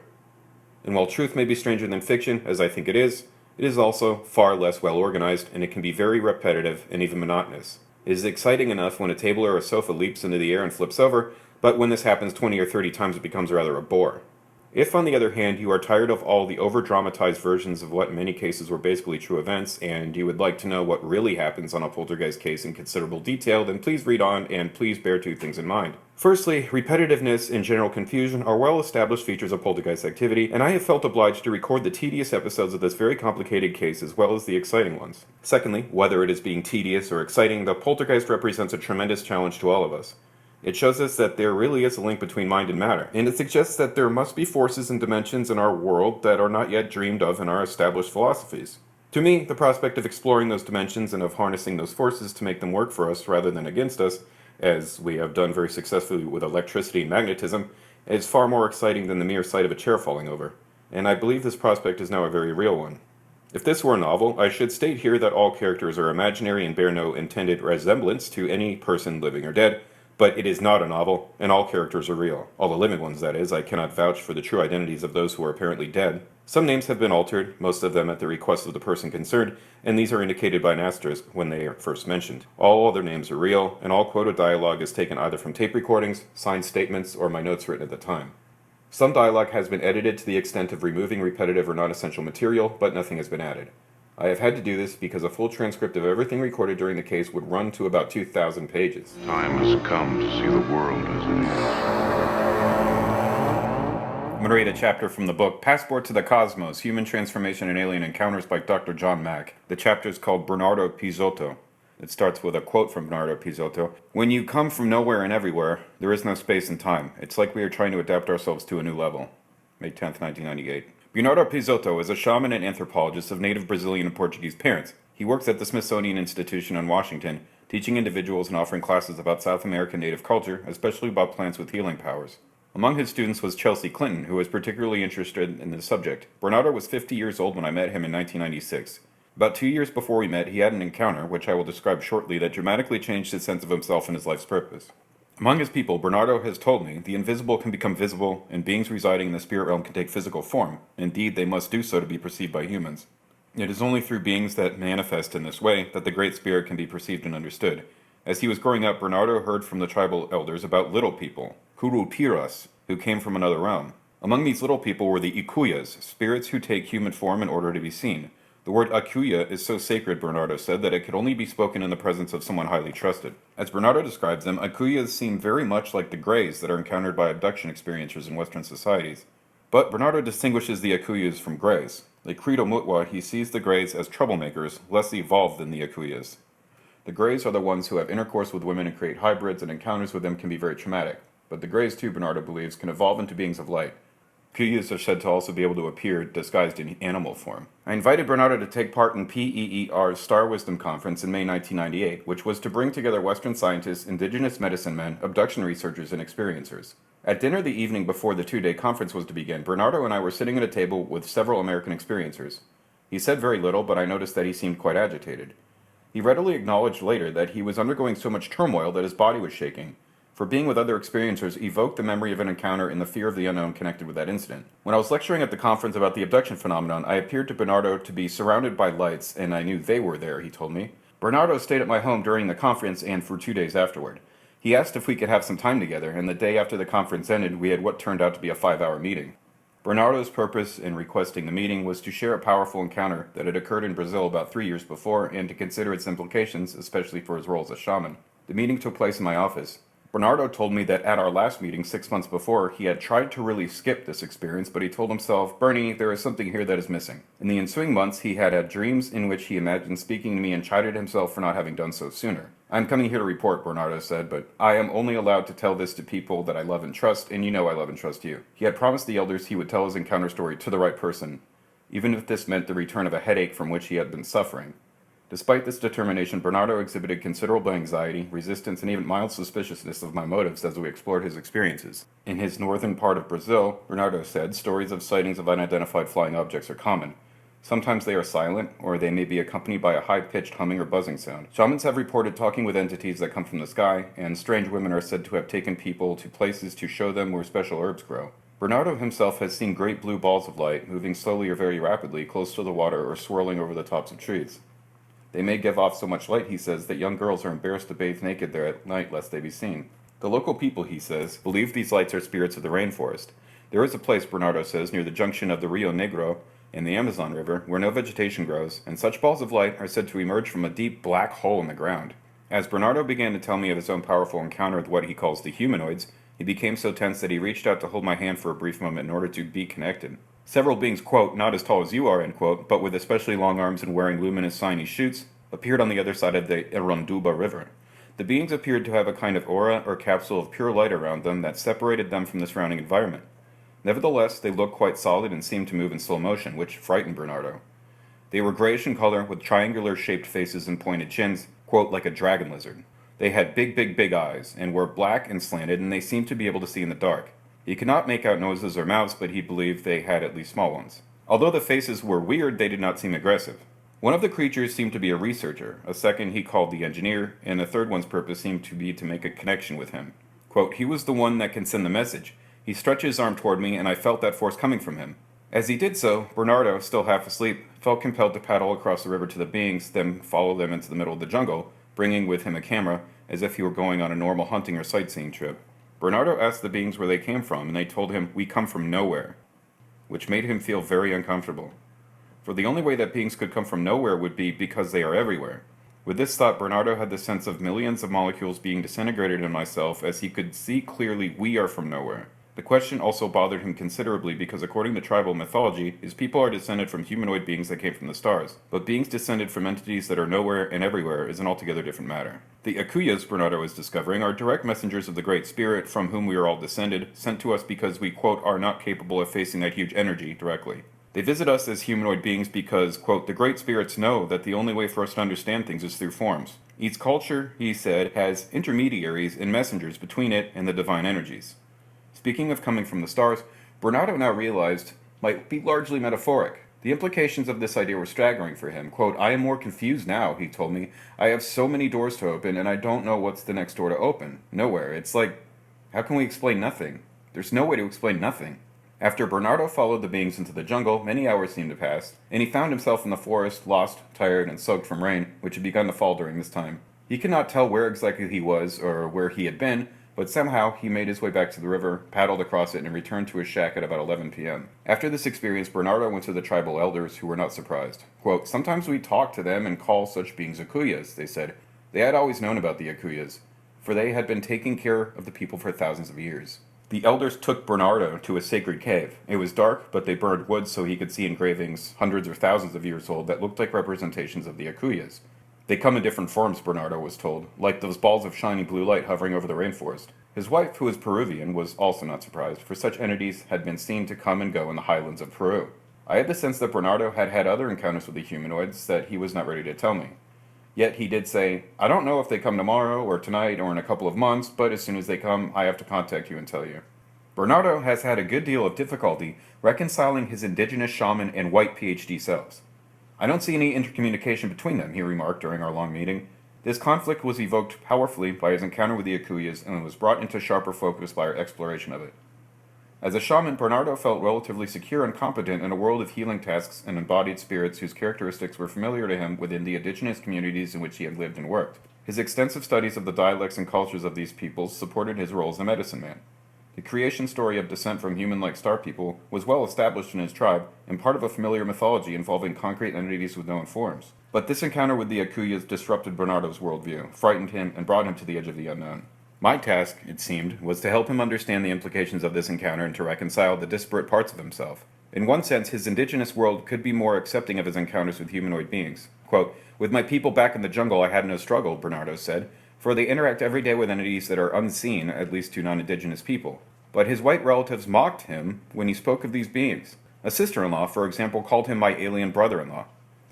And while truth may be stranger than fiction, as I think it is also far less well organized, and it can be very repetitive and even monotonous. It is exciting enough when a table or a sofa leaps into the air and flips over, but when this happens 20 or 30 times it becomes rather a bore. If, on the other hand, you are tired of all the over-dramatized versions of what in many cases were basically true events, and you would like to know what really happens on a poltergeist case in considerable detail, then please read on, and please bear two things in mind. Firstly, repetitiveness and general confusion are well-established features of poltergeist activity, and I have felt obliged to record the tedious episodes of this very complicated case as well as the exciting ones. Secondly, whether it is being tedious or exciting, the poltergeist represents a tremendous challenge to all of us. It shows us that there really is a link between mind and matter, and it suggests that there must be forces and dimensions in our world that are not yet dreamed of in our established philosophies. To me, the prospect of exploring those dimensions and of harnessing those forces to make them work for us rather than against us, as we have done very successfully with electricity and magnetism, is far more exciting than the mere sight of a chair falling over, and I believe this prospect is now a very real one. If this were a novel, I should state here that all characters are imaginary and bear no intended resemblance to any person living or dead, but it is not a novel, and all characters are real. All the living ones, that is. I cannot vouch for the true identities of those who are apparently dead. Some names have been altered, most of them at the request of the person concerned, and these are indicated by an asterisk when they are first mentioned. All other names are real, and all quoted dialogue is taken either from tape recordings, signed statements, or my notes written at the time. Some dialogue has been edited to the extent of removing repetitive or non-essential material, but nothing has been added. I have had to do this because a full transcript of everything recorded during the case would run to about 2,000 pages. Time has come to see the world as it is. I'm going to read a chapter from the book Passport to the Cosmos, Human Transformation and Alien Encounters by Dr. John Mack. The chapter is called Bernardo Pizoto. It starts with a quote from Bernardo Pizoto. "When you come from nowhere and everywhere, there is no space and time. It's like we are trying to adapt ourselves to a new level." May 10th, 1998. Bernardo Pizoto is a shaman and anthropologist of native Brazilian and Portuguese parents. He works at the Smithsonian Institution in Washington, teaching individuals and offering classes about South American native culture, especially about plants with healing powers. Among his students was Chelsea Clinton, who was particularly interested in this subject. Bernardo was 50 years old when I met him in 1996. About 2 years before we met, he had an encounter, which I will describe shortly, that dramatically changed his sense of himself and his life's purpose. Among his people, Bernardo has told me, the invisible can become visible, and beings residing in the spirit realm can take physical form. Indeed, they must do so to be perceived by humans. It is only through beings that manifest in this way that the Great Spirit can be perceived and understood. As he was growing up, Bernardo heard from the tribal elders about little people, Curupiras, who came from another realm. Among these little people were the Icuyas, spirits who take human form in order to be seen. The word Acuya is so sacred, Bernardo said, that it could only be spoken in the presence of someone highly trusted. As Bernardo describes them, Acuyas seem very much like the Greys that are encountered by abduction experiencers in Western societies. But Bernardo distinguishes the Acuyas from Greys. Like Credo Mutwa, he sees the Greys as troublemakers, less evolved than the Acuyas. The Greys are the ones who have intercourse with women and create hybrids, and encounters with them can be very traumatic. But the Greys too, Bernardo believes, can evolve into beings of light. Akuyas are said to also be able to appear disguised in animal form. I invited Bernardo to take part in PEER's Star Wisdom Conference in May 1998, which was to bring together Western scientists, indigenous medicine men, abduction researchers, and experiencers. At dinner the evening before the two-day conference was to begin, Bernardo and I were sitting at a table with several American experiencers. He said very little, but I noticed that he seemed quite agitated. He readily acknowledged later that he was undergoing so much turmoil that his body was shaking, for being with other experiencers evoked the memory of an encounter and the fear of the unknown connected with that incident. When I was lecturing at the conference about the abduction phenomenon, I appeared to Bernardo to be surrounded by lights, and I knew they were there, he told me. Bernardo stayed at my home during the conference and for 2 days afterward. He asked if we could have some time together, and the day after the conference ended, we had what turned out to be a 5-hour meeting. Bernardo's purpose in requesting the meeting was to share a powerful encounter that had occurred in Brazil about 3 years before, and to consider its implications, especially for his role as a shaman. The meeting took place in my office. Bernardo told me that at our last meeting 6 months before, he had tried to really skip this experience, but he told himself, "Bernie, there is something here that is missing." In the ensuing months, he had had dreams in which he imagined speaking to me and chided himself for not having done so sooner. "I'm coming here to report," Bernardo said, "but I am only allowed to tell this to people that I love and trust, and you know I love and trust you." He had promised the elders he would tell his encounter story to the right person, even if this meant the return of a headache from which he had been suffering. Despite this determination, Bernardo exhibited considerable anxiety, resistance, and even mild suspiciousness of my motives as we explored his experiences. In his northern part of Brazil, Bernardo said, stories of sightings of unidentified flying objects are common. Sometimes they are silent, or they may be accompanied by a high-pitched humming or buzzing sound. Shamans have reported talking with entities that come from the sky, and strange women are said to have taken people to places to show them where special herbs grow. Bernardo himself has seen great blue balls of light, moving slowly or very rapidly, close to the water or swirling over the tops of trees. They may give off so much light, he says, that young girls are embarrassed to bathe naked there at night lest they be seen. The local people, he says, believe these lights are spirits of the rainforest. There is a place, Bernardo says, near the junction of the Rio Negro and the Amazon River, where no vegetation grows, and such balls of light are said to emerge from a deep black hole in the ground. As Bernardo began to tell me of his own powerful encounter with what he calls the humanoids, he became so tense that he reached out to hold my hand for a brief moment in order to be connected. Several beings, quote, not as tall as you are, end quote, but with especially long arms and wearing luminous shiny shoots, appeared on the other side of the Iranduba River. The beings appeared to have a kind of aura or capsule of pure light around them that separated them from the surrounding environment. Nevertheless, they looked quite solid and seemed to move in slow motion, which frightened Bernardo. They were grayish in color, with triangular-shaped faces and pointed chins, quote, like a dragon lizard. They had big eyes, and were black and slanted, and they seemed to be able to see in the dark. He could not make out noses or mouths, but he believed they had at least small ones. Although the faces were weird, they did not seem aggressive. One of the creatures seemed to be a researcher, a second he called the engineer, and the third one's purpose seemed to be to make a connection with him. Quote, he was the one that can send the message. He stretched his arm toward me, and I felt that force coming from him. As he did so, Bernardo, still half asleep, felt compelled to paddle across the river to the beings, then follow them into the middle of the jungle, bringing with him a camera, as if he were going on a normal hunting or sightseeing trip. Bernardo asked the beings where they came from, and they told him, "We come from nowhere," which made him feel very uncomfortable. For the only way that beings could come from nowhere would be because they are everywhere. With this thought, Bernardo had the sense of millions of molecules being disintegrated in myself, as he could see clearly we are from nowhere. The question also bothered him considerably because according to tribal mythology, his people are descended from humanoid beings that came from the stars. But beings descended from entities that are nowhere and everywhere is an altogether different matter. The Akuyas, Bernardo is discovering, are direct messengers of the Great Spirit from whom we are all descended, sent to us because we, quote, are not capable of facing that huge energy directly. They visit us as humanoid beings because, quote, the Great Spirits know that the only way for us to understand things is through forms. Each culture, he said, has intermediaries and messengers between it and the divine energies. Speaking of coming from the stars, Bernardo now realized might be largely metaphoric. The implications of this idea were staggering for him. Quote, I am more confused now, he told me. I have so many doors to open, and I don't know what's the next door to open. Nowhere. It's like, how can we explain nothing? There's no way to explain nothing. After Bernardo followed the beings into the jungle, many hours seemed to pass, and he found himself in the forest, lost, tired, and soaked from rain, which had begun to fall during this time. He could not tell where exactly he was or where he had been, but somehow he made his way back to the river, paddled across it, and returned to his shack at about 11 p.m. After this experience, Bernardo went to the tribal elders, who were not surprised. Quote, sometimes we talk to them and call such beings Akuyas, they said. They had always known about the Akuyas, for they had been taking care of the people for thousands of years. The elders took Bernardo to a sacred cave. It was dark, but they burned wood so he could see engravings hundreds or thousands of years old that looked like representations of the Akuyas. They come in different forms, Bernardo was told, like those balls of shiny blue light hovering over the rainforest. His wife, who was Peruvian, was also not surprised, for such entities had been seen to come and go in the highlands of Peru. I had the sense that Bernardo had had other encounters with the humanoids that he was not ready to tell me. Yet he did say, "I don't know if they come tomorrow or tonight or in a couple of months, but as soon as they come, I have to contact you and tell you." Bernardo has had a good deal of difficulty reconciling his indigenous shaman and white PhD selves. "I don't see any intercommunication between them," he remarked during our long meeting. This conflict was evoked powerfully by his encounter with the Akuyas and was brought into sharper focus by our exploration of it. As a shaman, Bernardo felt relatively secure and competent in a world of healing tasks and embodied spirits whose characteristics were familiar to him within the indigenous communities in which he had lived and worked. His extensive studies of the dialects and cultures of these peoples supported his role as a medicine man. The creation story of descent from human-like star people was well established in his tribe and part of a familiar mythology involving concrete entities with known forms. But this encounter with the Akuyas disrupted Bernardo's worldview, frightened him, and brought him to the edge of the unknown. My task, it seemed, was to help him understand the implications of this encounter and to reconcile the disparate parts of himself. In one sense, his indigenous world could be more accepting of his encounters with humanoid beings. Quote, "With my people back in the jungle, I had no struggle," Bernardo said, "for they interact every day with entities that are unseen, at least to non-indigenous people." But his white relatives mocked him when he spoke of these beings. A sister-in-law, for example, called him my alien brother-in-law.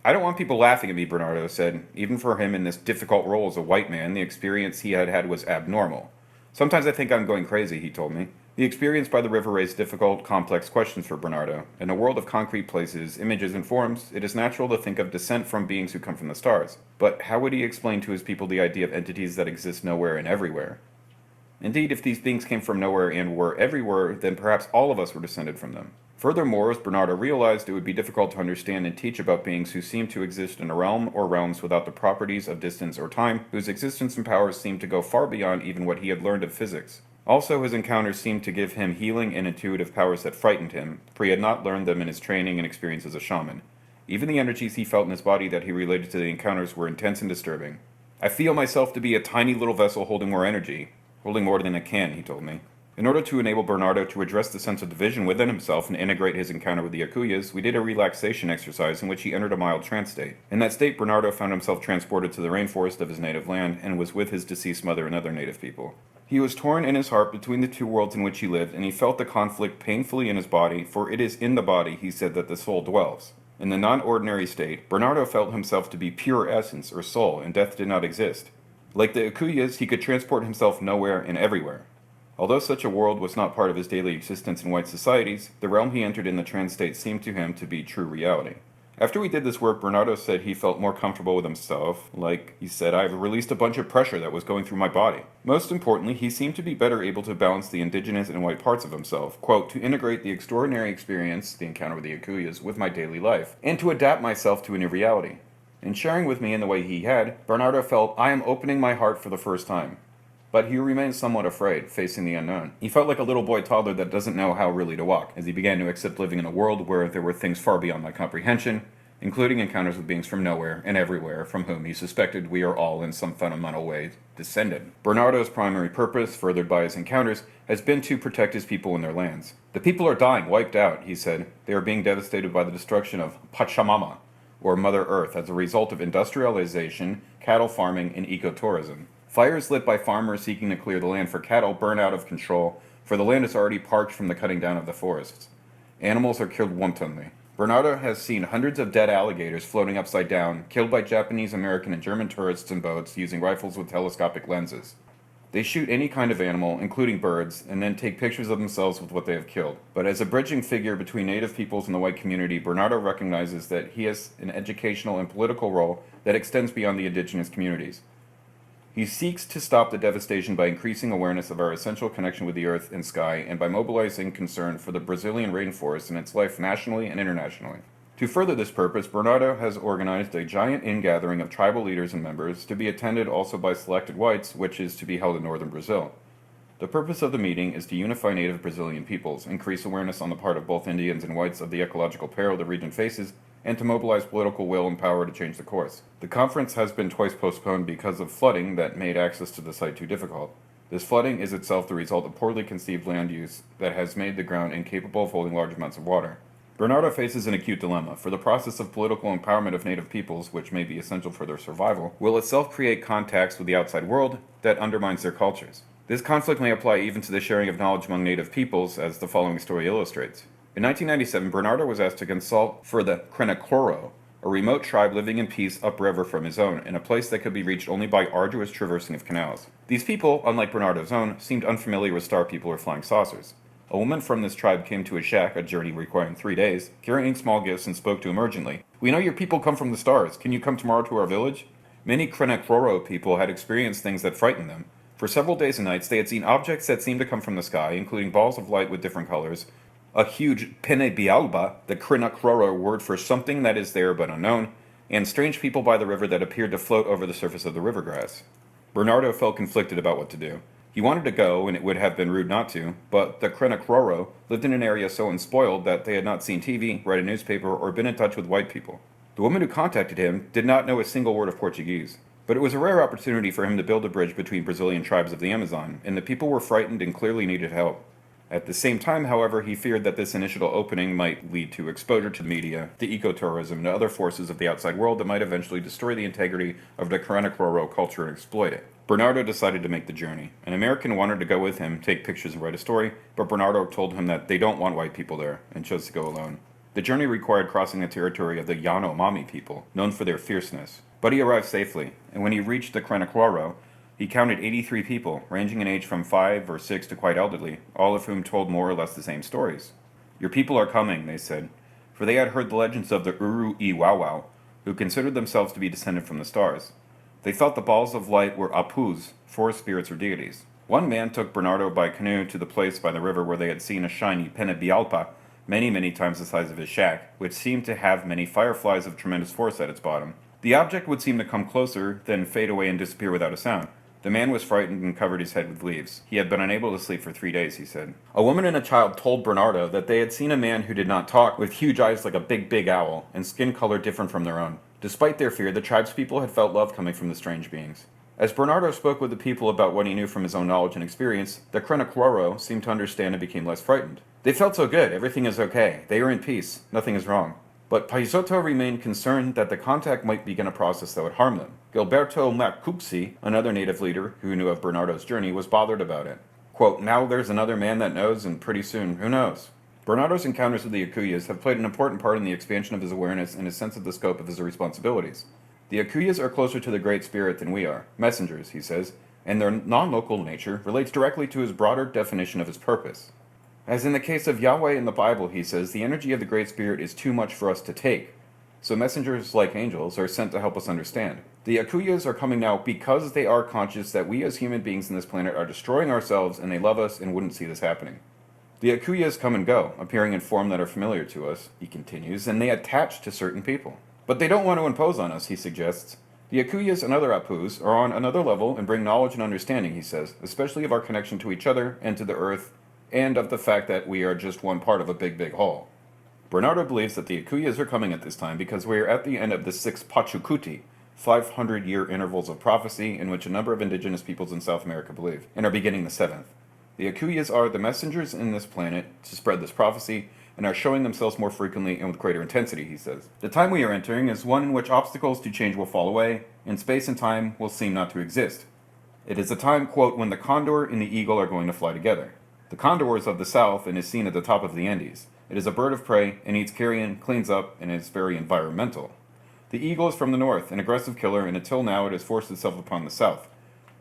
"I don't want people laughing at me," Bernardo said. Even for him in this difficult role as a white man, the experience he had had was abnormal. "Sometimes I think I'm going crazy," he told me. The experience by the river raised difficult, complex questions for Bernardo. In a world of concrete places, images, and forms, it is natural to think of descent from beings who come from the stars. But how would he explain to his people the idea of entities that exist nowhere and everywhere? Indeed, if these beings came from nowhere and were everywhere, then perhaps all of us were descended from them. Furthermore, as Bernardo realized, it would be difficult to understand and teach about beings who seem to exist in a realm or realms without the properties of distance or time, whose existence and powers seemed to go far beyond even what he had learned of physics. Also, his encounters seemed to give him healing and intuitive powers that frightened him, for he had not learned them in his training and experience as a shaman. Even the energies he felt in his body that he related to the encounters were intense and disturbing. "I feel myself to be a tiny little vessel holding more energy. Holding more than it can," he told me. In order to enable Bernardo to address the sense of division within himself and integrate his encounter with the Akuyas, we did a relaxation exercise in which he entered a mild trance state. In that state, Bernardo found himself transported to the rainforest of his native land and was with his deceased mother and other native people. He was torn in his heart between the two worlds in which he lived, and he felt the conflict painfully in his body, for it is in the body, he said, that the soul dwells. In the non-ordinary state, Bernardo felt himself to be pure essence, or soul, and death did not exist. Like the Akuyas, he could transport himself nowhere and everywhere. Although such a world was not part of his daily existence in white societies, the realm he entered in the trance state seemed to him to be true reality. After we did this work, Bernardo said he felt more comfortable with himself. He said, "I've released a bunch of pressure that was going through my body." Most importantly, he seemed to be better able to balance the indigenous and white parts of himself, quote, "to integrate the extraordinary experience, the encounter with the Akuyas, with my daily life, and to adapt myself to a new reality." In sharing with me in the way he had, Bernardo felt, "I am opening my heart for the first time." But he remained somewhat afraid, facing the unknown. He felt like a little boy toddler that doesn't know how really to walk, as he began to accept living in a world where there were things far beyond my comprehension, including encounters with beings from nowhere and everywhere, from whom he suspected we are all in some fundamental way descended. Bernardo's primary purpose, furthered by his encounters, has been to protect his people and their lands. "The people are dying, wiped out," he said. "They are being devastated by the destruction of Pachamama, or Mother Earth, as a result of industrialization, cattle farming, and ecotourism. Fires lit by farmers seeking to clear the land for cattle burn out of control, for the land is already parched from the cutting down of the forests. Animals are killed wantonly. Bernardo has seen hundreds of dead alligators floating upside down, killed by Japanese, American, and German tourists in boats using rifles with telescopic lenses. They shoot any kind of animal, including birds, and then take pictures of themselves with what they have killed. But as a bridging figure between native peoples and the white community, Bernardo recognizes that he has an educational and political role that extends beyond the indigenous communities. He seeks to stop the devastation by increasing awareness of our essential connection with the earth and sky, and by mobilizing concern for the Brazilian rainforest and its life nationally and internationally. To further this purpose, Bernardo has organized a giant ingathering of tribal leaders and members, to be attended also by selected whites, which is to be held in northern Brazil. The purpose of the meeting is to unify native Brazilian peoples, increase awareness on the part of both Indians and whites of the ecological peril the region faces, and to mobilize political will and power to change the course. The conference has been twice postponed because of flooding that made access to the site too difficult. This flooding is itself the result of poorly conceived land use that has made the ground incapable of holding large amounts of water. Bernardo faces an acute dilemma, for the process of political empowerment of native peoples, which may be essential for their survival, will itself create contacts with the outside world that undermines their cultures. This conflict may apply even to the sharing of knowledge among native peoples, as the following story illustrates. In 1997, Bernardo was asked to consult for the Krenakoro, a remote tribe living in peace upriver from his own, in a place that could be reached only by arduous traversing of canals. These people, unlike Bernardo's own, seemed unfamiliar with star people or flying saucers. A woman from this tribe came to his shack, a journey requiring 3 days, carrying small gifts, and spoke to him urgently. "We know your people come from the stars. Can you come tomorrow to our village?" Many Krenakoro people had experienced things that frightened them. For several days and nights, they had seen objects that seemed to come from the sky, including balls of light with different colors, a huge pene bialba, the Krenakoro word for something that is there but unknown, and strange people by the river that appeared to float over the surface of the river grass. Bernardo felt conflicted about what to do. He wanted to go, and it would have been rude not to, but the Krenakoro lived in an area so unspoiled that they had not seen TV, read a newspaper, or been in touch with white people. The woman who contacted him did not know a single word of Portuguese, but it was a rare opportunity for him to build a bridge between Brazilian tribes of the Amazon, and the people were frightened and clearly needed help. At the same time, however, he feared that this initial opening might lead to exposure to the media, to ecotourism, and other forces of the outside world that might eventually destroy the integrity of the Krenakoro culture and exploit it. Bernardo decided to make the journey. An American wanted to go with him, take pictures, and write a story, but Bernardo told him that they don't want white people there, and chose to go alone. The journey required crossing the territory of the Yanomami people, known for their fierceness. But he arrived safely, and when he reached the Krenakoro, he counted 83 people, ranging in age from 5 or 6 to quite elderly, all of whom told more or less the same stories. "Your people are coming," they said, for they had heard the legends of the Uru-i-Wawau, who considered themselves to be descended from the stars. They thought the balls of light were apus, forest spirits or deities. One man took Bernardo by canoe to the place by the river where they had seen a shiny penebialpa, many times the size of his shack, which seemed to have many fireflies of tremendous force at its bottom. The object would seem to come closer, then fade away and disappear without a sound. The man was frightened and covered his head with leaves. He had been unable to sleep for 3 days, he said. A woman and a child told Bernardo that they had seen a man who did not talk, with huge eyes like a big owl, and skin color different from their own. Despite their fear, the tribespeople had felt love coming from the strange beings. As Bernardo spoke with the people about what he knew from his own knowledge and experience, the Krenakoro seemed to understand and became less frightened. They felt so good, everything is okay, they are in peace, nothing is wrong. But Pizoto remained concerned that the contact might begin a process that would harm them. Gilberto Macuxi, another native leader who knew of Bernardo's journey, was bothered about it. Quote, "Now there's another man that knows, and pretty soon, who knows?" Bernardo's encounters with the Akuyas have played an important part in the expansion of his awareness and his sense of the scope of his responsibilities. The Akuyas are closer to the Great Spirit than we are, messengers, he says, and their non-local nature relates directly to his broader definition of his purpose. As in the case of Yahweh in the Bible, he says, the energy of the Great Spirit is too much for us to take, so messengers like angels are sent to help us understand. The Akuyas are coming now because they are conscious that we as human beings on this planet are destroying ourselves and they love us and wouldn't see this happening. The Akuyas come and go, appearing in form that are familiar to us, he continues, and they attach to certain people. But they don't want to impose on us, he suggests. The Akuyas and other Apus are on another level and bring knowledge and understanding, he says, especially of our connection to each other and to the earth, and of the fact that we are just one part of a big whole. Bernardo believes that the Akuyas are coming at this time because we are at the end of the 6 Pachacuti, 500-year intervals of prophecy in which a number of indigenous peoples in South America believe, and are beginning the 7th. The Akuyas are the messengers in this planet to spread this prophecy, and are showing themselves more frequently and with greater intensity, he says. The time we are entering is one in which obstacles to change will fall away, and space and time will seem not to exist. It is a time, quote, when the condor and the eagle are going to fly together. The condor is of the south and is seen at the top of the Andes. It is a bird of prey and eats carrion, cleans up, and is very environmental. The eagle is from the north, an aggressive killer, and until now it has forced itself upon the south.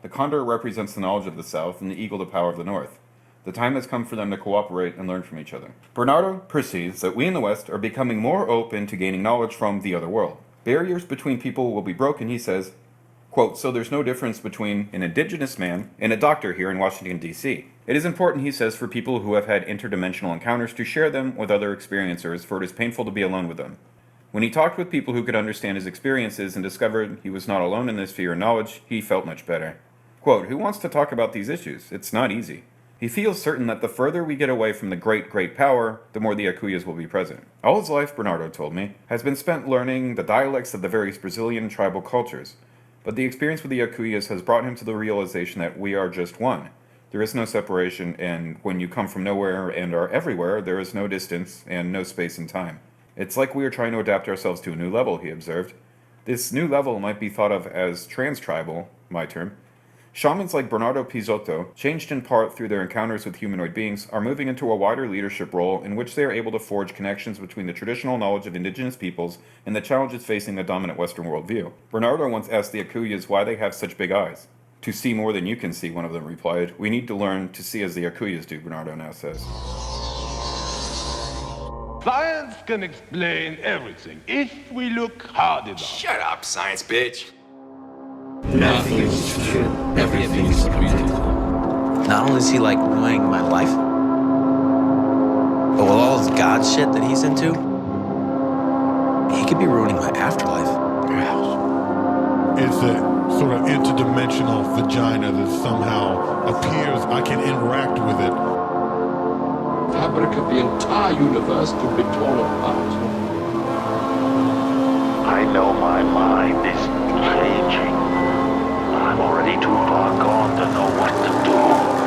The condor represents the knowledge of the south, and the eagle the power of the north. The time has come for them to cooperate and learn from each other. Bernardo perceives that we in the West are becoming more open to gaining knowledge from the other world. Barriers between people will be broken, he says, quote, so there's no difference between an indigenous man and a doctor here in Washington, D.C. It is important, he says, for people who have had interdimensional encounters to share them with other experiencers, for it is painful to be alone with them. When he talked with people who could understand his experiences and discovered he was not alone in this fear and knowledge, he felt much better. Quote, who wants to talk about these issues? It's not easy. He feels certain that the further we get away from the great power, the more the Akuyas will be present. All his life, Bernardo told me, has been spent learning the dialects of the various Brazilian tribal cultures. But the experience with the Akuyas has brought him to the realization that we are just one. There is no separation, and when you come from nowhere and are everywhere, there is no distance and no space and time. It's like we are trying to adapt ourselves to a new level, he observed. This new level might be thought of as trans-tribal, my term. Shamans like Bernardo Pizoto, changed in part through their encounters with humanoid beings, are moving into a wider leadership role in which they are able to forge connections between the traditional knowledge of indigenous peoples and the challenges facing the dominant Western worldview. Bernardo once asked the Akuyas why they have such big eyes. To see more than you can see, one of them replied. We need to learn to see as the Akuyas do, Bernardo now says. Science can explain everything if we look hard enough. Shut up, science bitch. Nothing is true. Everything is real. Not only is he like ruining my life, but with all this God shit that he's into, he could be ruining my afterlife. It's a sort of interdimensional vagina that somehow appears. I can interact with it. The fabric of the entire universe could be torn apart. I know my mind is changing. I'm already too far gone to know what to do.